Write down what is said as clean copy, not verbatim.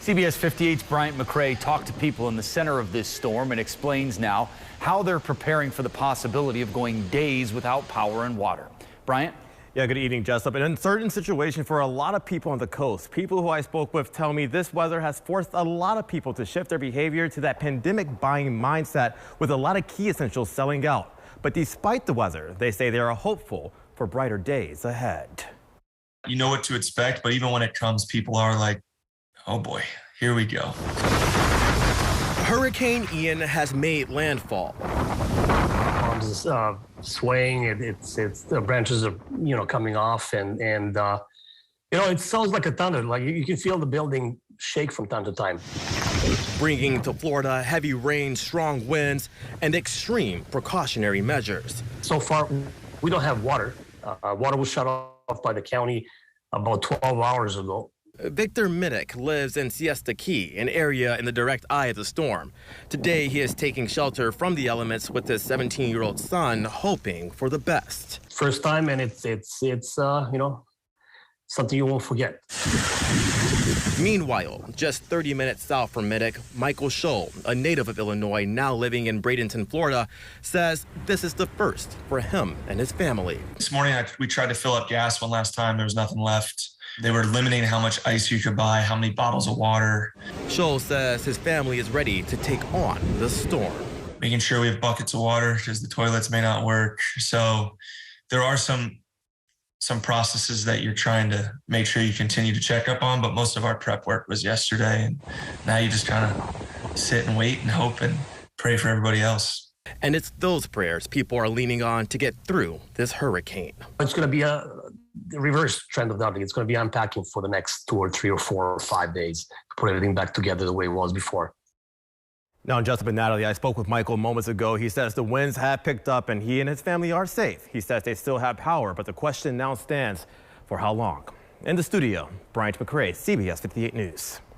CBS 58's Bryant McCrae talked to people in the center of this storm and explains now how they're preparing for the possibility of going days without power and water. Bryant? Yeah, good evening, Jessup. An uncertain situation for a lot of people on the coast. People who I spoke with tell me this weather has forced a lot of people to shift their behavior to that pandemic buying mindset, with a lot of key essentials selling out. But despite the weather, they say they are hopeful for brighter days ahead. You know what to expect, but even when it comes, people are like, oh boy, here we go. Hurricane Ian has made landfall. Arms is swaying. It's the branches are coming off, and it sounds like a thunder. Like you can feel the building shake from time to time. Bringing to Florida heavy rain, strong winds, and extreme precautionary measures. So far, we don't have water. Water was shut off by the county about 12 hours ago. Victor Minnick lives in Siesta Key, an area in the direct eye of the storm. Today, he is taking shelter from the elements with his 17-year-old son, hoping for the best. First time, and it's something you won't forget. Meanwhile, just 30 minutes south from Minnick, Michael Scholl, a native of Illinois now living in Bradenton, Florida, says this is the first for him and his family. This morning, we tried to fill up gas one last time. There was nothing left. They were limiting how much ice you could buy, how many bottles of water. Scholl says his family is ready to take on the storm. Making sure we have buckets of water because the toilets may not work. So there are some processes that you're trying to make sure you continue to check up on, but most of our prep work was yesterday, and now you just kind of sit and wait and hope and pray for everybody else. And it's those prayers people are leaning on to get through this hurricane. It's going to be a reverse trend of nothing. It's going to be unpacking for the next 2 or 3 or 4 or 5 days to put everything back together the way it was before. Now, Jessup and Natalie, I spoke with Michael moments ago. He says the winds have picked up and he and his family are safe. He says they still have power, but the question now stands, for how long? In the studio, Bryant McCrae, CBS 58 News.